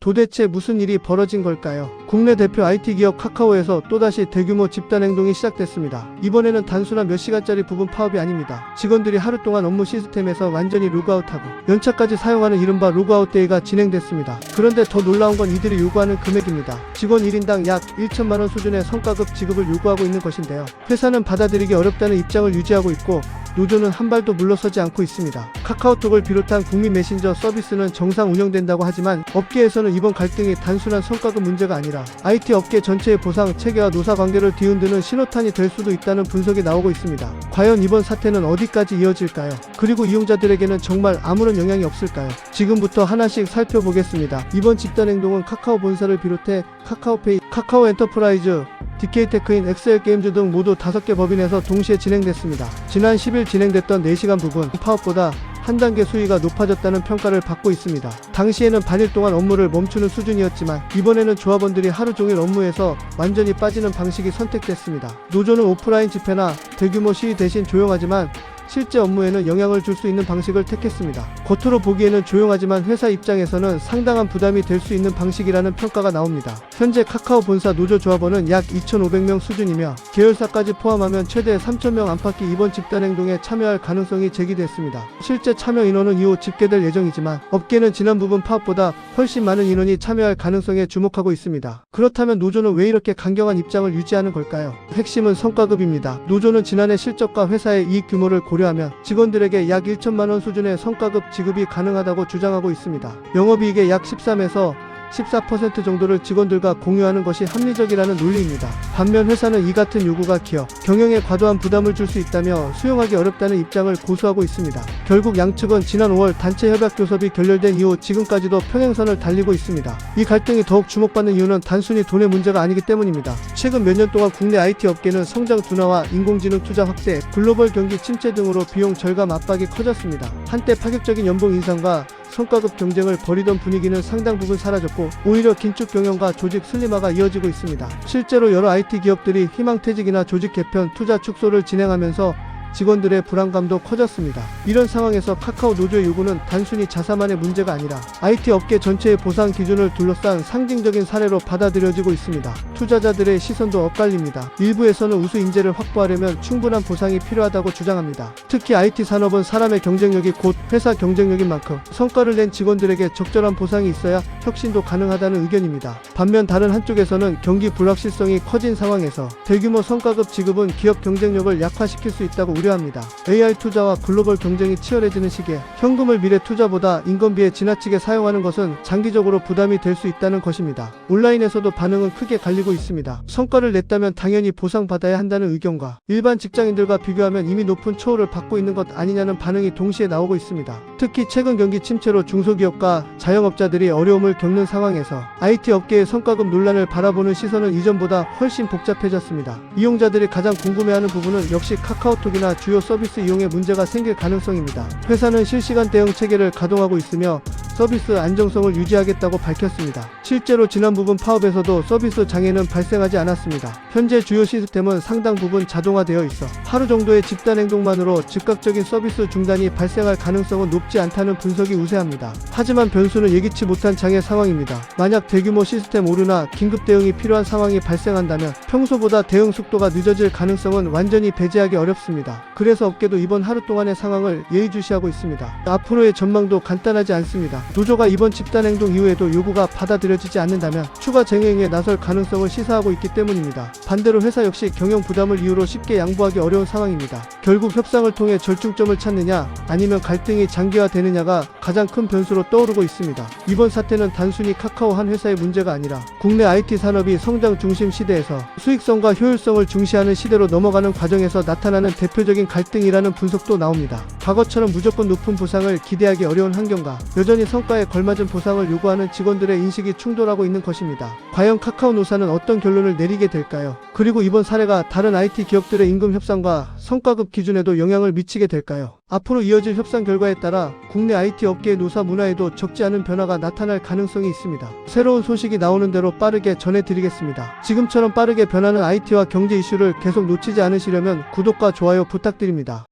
도대체 무슨 일이 벌어진 걸까요? 국내 대표 IT 기업 카카오에서 또다시 대규모 집단 행동이 시작됐습니다. 이번에는 단순한 몇 시간짜리 부분 파업이 아닙니다. 직원들이 하루 동안 업무 시스템에서 완전히 로그아웃하고 연차까지 사용하는 이른바 로그아웃 데이가 진행됐습니다. 그런데 더 놀라운 건 이들이 요구하는 금액입니다. 직원 1인당 약 1천만원 수준의 성과급 지급을 요구하고 있는 것인데요. 회사는 받아들이기 어렵다는 입장을 유지하고 있고 노조는 한 발도 물러서지 않고 있습니다. 카카오톡을 비롯한 국민 메신저 서비스는 정상 운영된다고 하지만 업계에서는 이번 갈등이 단순한 성과급 문제가 아니라 IT 업계 전체의 보상 체계와 노사 관계를 뒤흔드는 신호탄이 될 수도 있다는 분석이 나오고 있습니다. 과연 이번 사태는 어디까지 이어질까요? 그리고 이용자들에게는 정말 아무런 영향이 없을까요? 지금부터 하나씩 살펴보겠습니다. 이번 집단 행동은 카카오 본사를 비롯해 카카오페이, 카카오 엔터프라이즈, DK테크인, 엑셀게임즈 등 모두 5개 법인에서 동시에 진행됐습니다. 지난 10일 진행됐던 4시간 부분 파업보다 한 단계 수위가 높아졌다는 평가를 받고 있습니다. 당시에는 반일 동안 업무를 멈추는 수준이었지만 이번에는 조합원들이 하루 종일 업무에서 완전히 빠지는 방식이 선택됐습니다. 노조는 오프라인 집회나 대규모 시위 대신 조용하지만 실제 업무에는 영향을 줄 수 있는 방식을 택했습니다. 겉으로 보기에는 조용하지만 회사 입장에서는 상당한 부담이 될 수 있는 방식이라는 평가가 나옵니다. 현재 카카오 본사 노조 조합원은 약 2,500명 수준이며 계열사까지 포함하면 최대 3,000명 안팎이 이번 집단 행동에 참여할 가능성이 제기됐습니다. 실제 참여 인원은 이후 집계될 예정이지만 업계는 지난 부분 파업보다 훨씬 많은 인원이 참여할 가능성에 주목하고 있습니다. 그렇다면 노조는 왜 이렇게 강경한 입장을 유지하는 걸까요? 핵심은 성과급입니다. 노조는 지난해 실적과 회사의 이익 규모를 고려하면 직원들에게 약 1천만원 수준의 성과급 지급이 가능하다고 주장하고 있습니다. 영업이익의 약 13에서 14% 정도를 직원들과 공유하는 것이 합리적이라는 논리입니다. 반면 회사는 이 같은 요구가 기업 경영에 과도한 부담을 줄 수 있다며 수용하기 어렵다는 입장을 고수하고 있습니다. 결국 양측은 지난 5월 단체 협약 교섭이 결렬된 이후 지금까지도 평행선을 달리고 있습니다. 이 갈등이 더욱 주목받는 이유는 단순히 돈의 문제가 아니기 때문입니다. 최근 몇 년 동안 국내 IT 업계는 성장 둔화와 인공지능 투자 확대, 글로벌 경기 침체 등으로 비용 절감 압박이 커졌습니다. 한때 파격적인 연봉 인상과 성과급 경쟁을 벌이던 분위기는 상당 부분 사라졌고 오히려 긴축 경영과 조직 슬림화가 이어지고 있습니다. 실제로 여러 IT 기업들이 희망퇴직이나 조직 개편, 투자 축소를 진행하면서 직원들의 불안감도 커졌습니다. 이런 상황에서 카카오 노조의 요구는 단순히 자사만의 문제가 아니라 IT 업계 전체의 보상 기준을 둘러싼 상징적인 사례로 받아들여지고 있습니다. 투자자들의 시선도 엇갈립니다. 일부에서는 우수 인재를 확보하려면 충분한 보상이 필요하다고 주장합니다. 특히 IT 산업은 사람의 경쟁력이 곧 회사 경쟁력인 만큼 성과를 낸 직원들에게 적절한 보상이 있어야 혁신도 가능하다는 의견입니다. 반면 다른 한쪽에서는 경기 불확실성이 커진 상황에서 대규모 성과급 지급은 기업 경쟁력을 약화시킬 수 있다고 우려합니다. AI 투자와 글로벌 경쟁이 치열해지는 시기에 현금을 미래 투자보다 인건비에 지나치게 사용하는 것은 장기적으로 부담이 될 수 있다는 것입니다. 온라인에서도 반응은 크게 갈리고 있습니다. 성과를 냈다면 당연히 보상받아야 한다는 의견과 일반 직장인들과 비교하면 이미 높은 초월을 받고 있는 것 아니냐는 반응이 동시에 나오고 있습니다. 특히 최근 경기 침체로 중소기업과 자영업자들이 어려움을 겪는 상황에서 IT 업계의 성과급 논란을 바라보는 시선은 이전보다 훨씬 복잡해졌습니다. 이용자들이 가장 궁금해하는 부분은 역시 카카오톡이나 주요 서비스 이용에 문제가 생길 가능성입니다. 회사는 실시간 대응 체계를 가동하고 있으며 서비스 안정성을 유지하겠다고 밝혔습니다. 실제로 지난 부분 파업에서도 서비스 장애는 발생하지 않았습니다. 현재 주요 시스템은 상당 부분 자동화되어 있어 하루 정도의 집단 행동만으로 즉각적인 서비스 중단이 발생할 가능성은 높지 않다는 분석이 우세합니다. 하지만 변수는 예기치 못한 장애 상황입니다. 만약 대규모 시스템 오류나 긴급 대응이 필요한 상황이 발생한다면 평소보다 대응 속도가 늦어질 가능성은 완전히 배제하기 어렵습니다. 그래서 업계도 이번 하루 동안의 상황을 예의주시하고 있습니다. 앞으로의 전망도 간단하지 않습니다. 노조가 이번 집단 행동 이후에도 요구가 받아들여지지 않는다면 추가 쟁행에 나설 가능성을 시사하고 있기 때문입니다. 반대로 회사 역시 경영 부담을 이유로 쉽게 양보하기 어려운 상황입니다. 결국 협상을 통해 절충점을 찾느냐 아니면 갈등이 장기화되느냐가 가장 큰 변수로 떠오르고 있습니다. 이번 사태는 단순히 카카오 한 회사의 문제가 아니라 국내 IT 산업이 성장 중심 시대에서 수익성과 효율성을 중시하는 시대로 넘어가는 과정에서 나타나는 대표적인 갈등이라는 분석도 나옵니다. 과거처럼 무조건 높은 보상을 기대하기 어려운 환경과 여전히 성과에 걸맞은 보상을 요구하는 직원들의 인식이 충돌하고 있는 것입니다. 과연 카카오 노사는 어떤 결론을 내리게 될까요? 그리고 이번 사례가 다른 IT 기업들의 임금 협상과 성과급 기준에도 영향을 미치게 될까요? 앞으로 이어질 협상 결과에 따라 국내 IT 업계의 노사 문화에도 적지 않은 변화가 나타날 가능성이 있습니다. 새로운 소식이 나오는 대로 빠르게 전해드리겠습니다. 지금처럼 빠르게 변하는 IT와 경제 이슈를 계속 놓치지 않으시려면 구독과 좋아요 부탁드립니다.